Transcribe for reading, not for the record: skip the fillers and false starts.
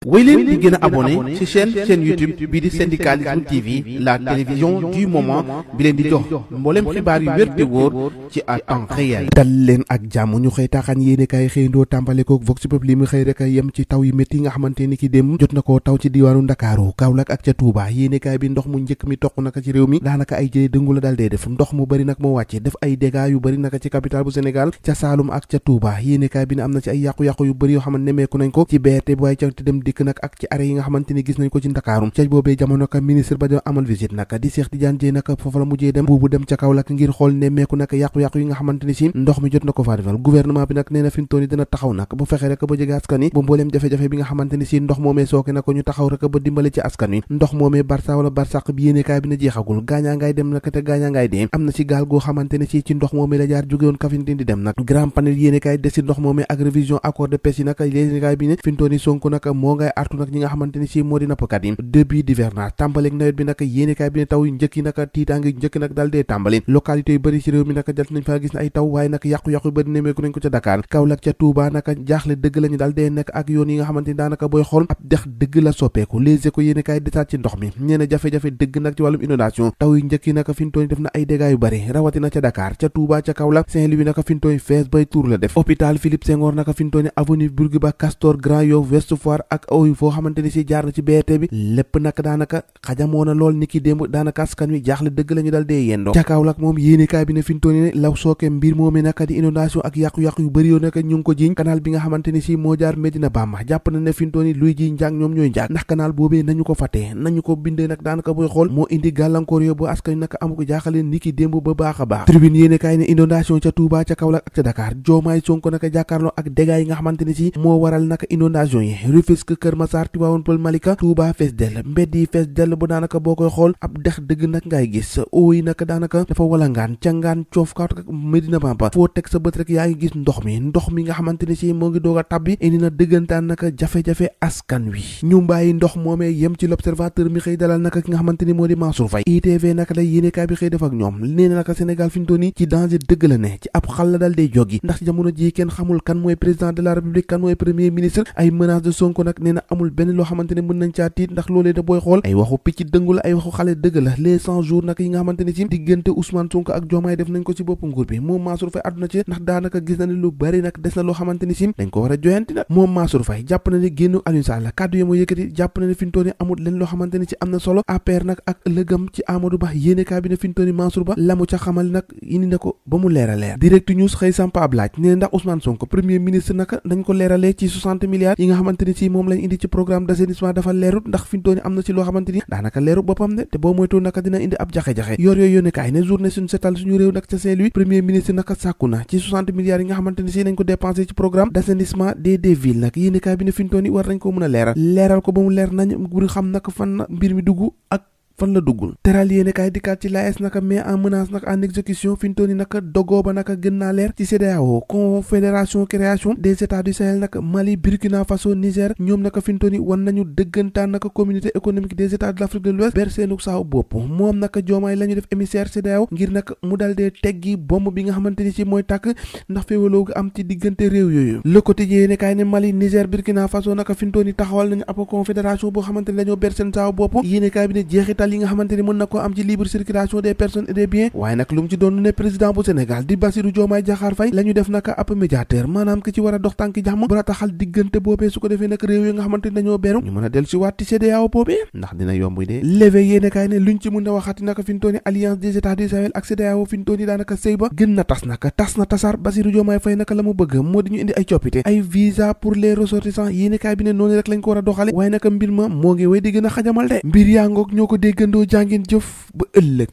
wéy leen di gën a abonné ci chaîne YouTube bii di Syndicalisme TV, la télévision du moment bi leen di jox mboolem xibaar yu wér te wóor ci à temps réel. dal leen ak jàmm ñu xëy taaxaan yéene kaay xëyndoo tàmbale ko Vox Populi mu xëy rek yem ci taw yu métti yi nga xamante ni ki dem jot na koo taw ci diwaanu Ndakaaru, Kaolack ak ca Touba. yéene kaay bi ndox mu njëkk mi toq naka ci réew mi daanaka ay jëye dëngu la dal dee def, ndox mu bëri nag moo wàcce def ay dégâts yu bëri naka ci capitale bu Sénégal ca Saloum ak ca Touba. yéene kaay bi ne am na ci ay yàqu-yàqu yu bëri yoo xamante nemeeku nañ ko ci BRT bi waaye ca dem dikk nag ak ci arrêt yi nga xamante ni gis nañ ko ci Ndakaaru. ca boobee jamono ka ministre ba doon amal visite nag di Cheikh Tidiane Dièye nag foofu la mujjee dem buubu dem ca Kaolack ngir xool nemmeeku nag yàqu-yàqu yi nga xamante ni si ndox mi jot na ko faa defal. gouvernement bi nag nee na fi mu toll nii dina taxaw nag bu fexe rek ba jege askan wi ba mbooleem jafe-jafe bi nga xamante ni si ndox moomee sooke na ko ñu taxaw rek ba dimbale ci askan wi. ndox moomee Barça wala Barsaq bi yéenekaay bi na jeexagul, gaañaa ngay dem nag te gaañaa ngay dee. am na ci gaal goo xamante ni si ci ndox moomee la jaar jóge woon Kafountine di dem nag. grand panel yéenekaay des ci ndox moomee ak révision accord de pêche yi nag yéenekaay bi ne fi mu toll nii Sonko nag moo ngay artu nag ñi nga xamante ni si moo di nappkat yi. début d'hivernage tàmbaleeg nawet bi nag yéenekaay bi ne taw yu njëkk yi nag tiitaange njëkk nag daal dee tàmbali. localité yu bëri ci réew mi nag jot nañ faa gis ne ay taw waaye nag yàqu-yàqu yu bëri nemeeku nañ ko ca Dakar, Kaolack, ca Touba nag jaaxle dëgg lañu daal dee nekk ak yoon yi nga xamante ni daanaka booy xool ab dex dëgg la soppeeku. Les Échos yéenekaay desaat ci ndox mi nee na jafe-jafe dëgg nag ci wàllum inondation. taw yu njëkk yi nag fi mu toll nii def na ay dégâts yu bëri rawatina ca Dakar, ca Touba, ca Kaolack, Saint-Louis nag fi mu toll nii fees bay tuur la def. hôpital Philippe Senghor nag fi mu toll nii avenue Bourguiba, Castor, Grand Yoff, Ouest Foire ak oyu foo xamante ni si jaar na ci BRT bi lépp nag daanaka xajamoo na lool ni ki démb daanaka askan wi jaaxle dëgg la ñu dal dee yendoo. ca Kaolack moom yéenekaay bi ne fi mu toll nii law sooke mbir moomee nag di inondation ak yàqu-yàqu yu bëri yoo nag ñu ngi ko jiiñ canal bi nga xamante ni si moo jaar Medina Bamba. jàpp na ne fi mu toll nii luy ji njaag ñoom ñooy njaag ndax canal boobee nañu ko fàttee nañu ko bindee nag daanaka booy xool moo indi gàllankoor yo bu askan wi nag amu ko jaaxale ni ki démb ba baax a baax. Tribune yéenekaay ne inondation ca Touba, ca Kaolack ak ca Dakar, Diomaye Sonko nag jàkkaarloo ak dégâts yi nga xamante ni si moo waral nag inondation yi. Rufisque, Kër Massar, Tivaouane Peulh, Malika, Touba fees dell, mbedd yi fees dell bu daanaka boo koy xool ab dex dëgg nag ngay gis. eau yi nag daanaka dafa walangaan ca ngaan coof kaw Medina Bamba foo teg sa bët rek yaa ngi gis ndox mi nga xamante ni si moo ngi doog a tabbi indi na dëggantaan naka jafe-jafe askan wi. ñu bàyyi ndox moomee yem ci l'observateur mi xëy dalal naka ki nga xamante ni moo di Mansour Faye. ITV naka la yéenekaay bi xëy def ak ñoom nee na naka Sénégal fi mu toll nii ci danger dëgg la ne ci ab xal la dal day joggi ndax jamono ji kenn xamul kan mooy président de la république kan mooy premier ministre. ay menaces de Sonko nag nee na amul benn loo xamante ne mën nañ caa tiit ndax loolee da booy xool ay waxu picc dëngu la ay waxu xale dëgg la. les 100 jours nag yi nga xamante ni si diggante Ousmane Sonko ak Diomaye def nañ ko ci bopp nguur bi. moom Mansour Faye àdduna ci ndax daanaka gis na ne lu bari nag des na loo xamante ni si dañ ko war a joyanti nag. moom Mansour Faye jàpp na ne génnu Aliou Sall kàddu yi moo yëkkati jàpp na ne fi mu toll nii amul leen loo xamante ni si am na solo. APR nag ak ëllëgam ci Amadou Ba yéenekaay bi ne fi mu toll nii Mansour Ba la mu ca xamal nag indi na ko ba mu leer a leer. Direct News xëy samp ab laaj nee ndax Ousmane Sonko premier ministre naka dañ ko leeralee ci 60 milliards yi nga xamante ni si moom lañ indi ci programme d'assainissement dafa leerut ndax fi mu toll nii am na ci loo xamante ni daanaka leerut boppam de te boo moytu naka dina indi ab jaxe-jaxe. yor yooyu yónnekaay ne journée suñu setal suñu réew nag ca Saint-Louis premier ministre naka sàkku na ci 60 milliards yi nga xamante ni si nañ ko dépensé ci programme d'assainissement des villes nag yéenekaay bi ne fi mu toll nii war nañ ko mën a leeral ko ba mu leer nañ bu xam naka fan mbir mi dugg ak fan la duggul. teral yéenekaay dikkaat ci l'AES naka mais en menace nag en exécution fi mu toll nii naka dogoo ba naka gën naa leer ci CEDEAO confédération création des états du Sahel nag Mali, Burkina Faso, Niger ñoom naka fi mu toll nii wan nañu dëggantaan naka communauté économique des états de l'Afrique de l'Ouest ber seenu saaw bopp. moom naka Diomaye la ñu def émissaire CEDEAO ngir nag mu dal dee teggi bomb bi nga xamante ni si mooy tàkk ndax féewaloo gu am ci diggante réew yooyu. Le Quotidien yéenekaay ne Mali, Niger, Burkina Faso naka fi mu toll nii taxawal nañu ab confédération boo xamante ni dañoo ber seen saaw bopp. yéenekaay bi ne jeexital yi nga xamante ni mën na ko am ci libre circulation des personnes et des biens. waaye nag lu mu ci doon ne président bu Sénégal di Bassirou Diomaye Diakhar Faye la ñu def naka ab médiateur maanaam ki ci war a dox tànki jàmm bu rataxal diggante boobee su ko defee nag réew yi nga xamante ni dañoo beru ñu mën a dellu si waat ci CEDEAO boobee ndax dina yomb de. L'éveil yéenekaay ne luñ ci mën a waxati naka fi mu toll nii alliance des états du Sahel ak CEDEAO fi mu toll nii daanaka sëy ba gën na tas naka tas na tasaar. Bassirou Diomaye Faye naka la mu bëgg moo di ñu indi ay coppite ay visa pour les ressortissants yéenekaay bi ne noonu rek lañ ko war a doxale waaye naka mbir ma moo ngi wéy di gën a xajamal de. mbir yaa ngoog ñoo ko déggandoo jàngeen jëf ba ëllëg.